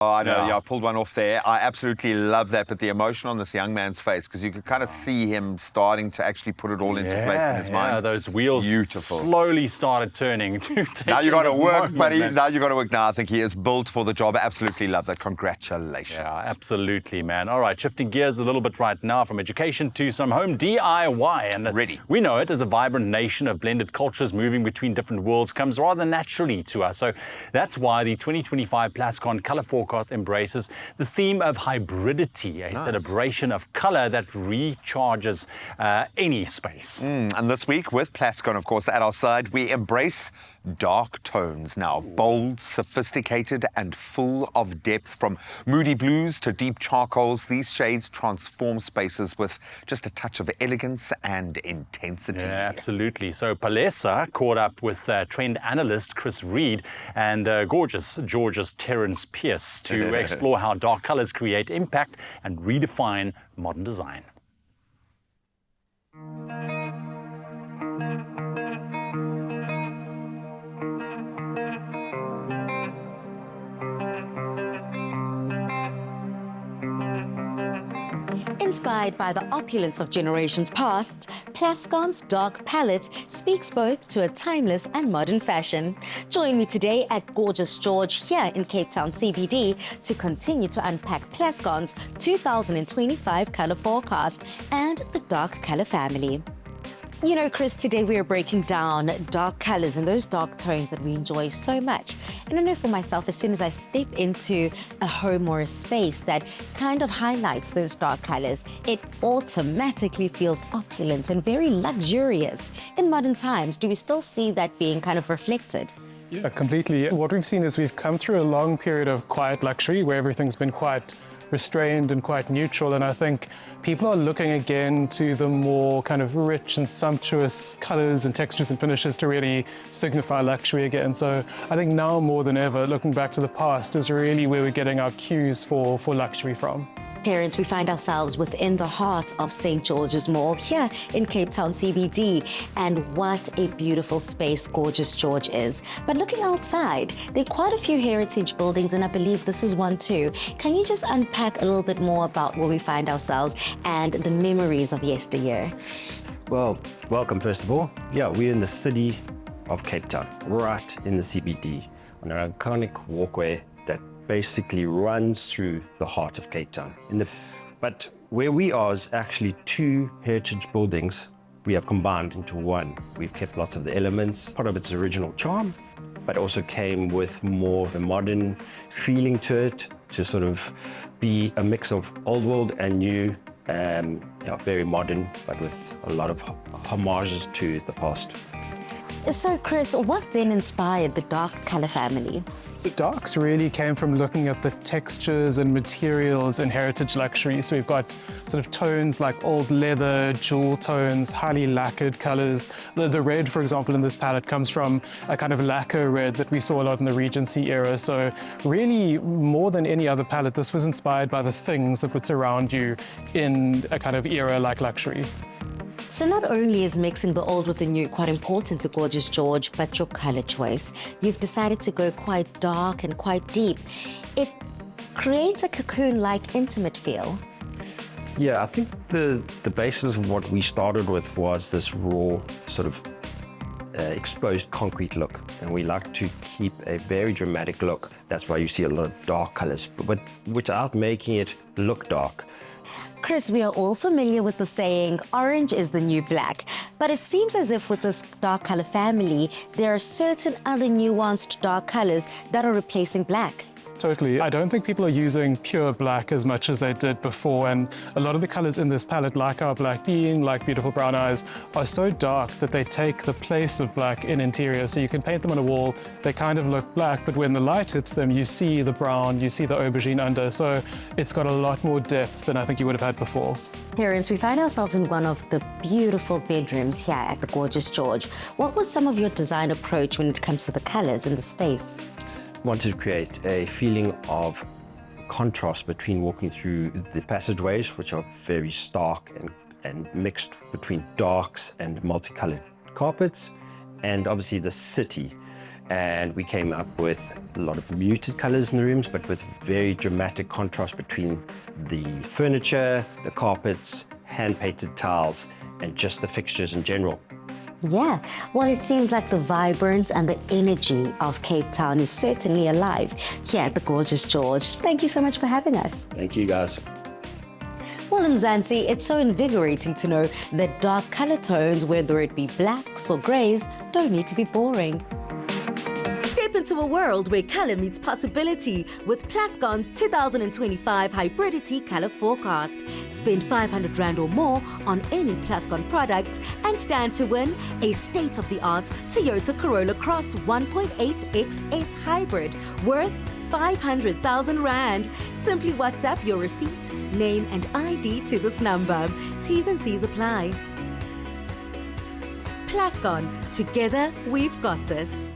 Oh, I know, yeah, I pulled one off there. I absolutely love that, but the emotion on this young man's face, because you could kind of see him starting to actually put it all into place in his mind. Yeah, those wheels slowly started turning. Now you got to work, buddy. Man. Now you got to work. Now I think he is built for the job. Absolutely love that. Congratulations. Yeah, absolutely, man. All right, shifting gears a little bit right now from education to some home DIY. And Ready. We know it as a vibrant nation of blended cultures moving between different worlds comes rather naturally to us. So that's why the 2025 Plascon Color Forecast embraces the theme of hybridity, a celebration of color that recharges any space. And this week with Plascon, of course, at our side, we embrace dark tones now. Bold, sophisticated, and full of depth. From moody blues to deep charcoals, these shades transform spaces with just a touch of elegance and intensity. Yeah, absolutely. So Palesa caught up with trend analyst Chris Reed and gorgeous Georgia's Terence Pierce to explore how dark colors create impact and redefine modern design. Inspired by the opulence of generations past, Plascon's dark palette speaks both to a timeless and modern fashion. Join me today at Gorgeous George here in Cape Town CBD to continue to unpack Plascon's 2025 colour forecast and the dark colour family. You know, Chris, today we are breaking down dark colours and those dark tones that we enjoy so much. And I know for myself, as soon as I step into a home or a space that kind of highlights those dark colours, it automatically feels opulent and very luxurious. In modern times, do we still see that being kind of reflected? Yeah, completely. What we've seen is we've come through a long period of quiet luxury where everything's been quite restrained and quite neutral, and I think people are looking again to the more kind of rich and sumptuous colours and textures and finishes to really signify luxury again. So I think now more than ever, looking back to the past is really where we're getting our cues for luxury from. Parents, we find ourselves within the heart of St. George's Mall here in Cape Town CBD, and what a beautiful space Gorgeous George is. But looking outside, there are quite a few heritage buildings, and I believe this is one too. Can you just unpack a little bit more about where we find ourselves and the memories of yesteryear? Well, welcome first of all. Yeah, we're in the city of Cape Town, right in the CBD, on an iconic walkway that basically runs through the heart of Cape Town. But where we are is actually two heritage buildings we have combined into one. We've kept lots of the elements, part of its original charm, but also came with more of a modern feeling to it, to sort of be a mix of old world and new, very modern, but with a lot of homages to the past. So Chris, what then inspired the dark colour family? So darks really came from looking at the textures and materials in heritage luxury. So we've got sort of tones like old leather, jewel tones, highly lacquered colours. The red, for example, in this palette comes from a kind of lacquer red that we saw a lot in the Regency era. So really, more than any other palette, this was inspired by the things that would surround you in a kind of era like luxury. So not only is mixing the old with the new quite important to Gorgeous George, but your colour choice. You've decided to go quite dark and quite deep. It creates a cocoon-like intimate feel. Yeah, I think the basis of what we started with was this raw sort of exposed concrete look, and we like to keep a very dramatic look. That's why you see a lot of dark colours, but without making it look dark. Chris, we are all familiar with the saying, orange is the new black. But it seems as if with this dark colour family, there are certain other nuanced dark colours that are replacing black. Totally. I don't think people are using pure black as much as they did before, and a lot of the colours in this palette, like our black being, like Beautiful Brown Eyes, are so dark that they take the place of black in interior. So you can paint them on a wall, they kind of look black, but when the light hits them, you see the brown, you see the aubergine under, so it's got a lot more depth than I think you would have had before. Parents, we find ourselves in one of the beautiful bedrooms here at the Gorgeous George. What was some of your design approach when it comes to the colours in the space? Wanted to create a feeling of contrast between walking through the passageways, which are very stark and mixed between darks and multicolored carpets, and obviously the city. and we came up with a lot of muted colors in the rooms, but with very dramatic contrast between the furniture, the carpets, hand-painted tiles, and just the fixtures in general. Yeah, well, it seems like the vibrance and the energy of Cape Town is certainly alive here at the Gorgeous George. Thank you so much for having us. Thank you, guys. Well, in Mzansi, it's so invigorating to know that dark color tones, whether it be blacks or grays, don't need to be boring. Step into a world where color meets possibility with Plascon's 2025 Hybridity Color Forecast. Spend 500 Rand or more on any Plascon products and stand to win a state-of-the-art Toyota Corolla Cross 1.8 XS Hybrid worth 500,000 Rand. Simply WhatsApp your receipt, name and ID to this number. T's and C's apply. Plascon, together we've got this.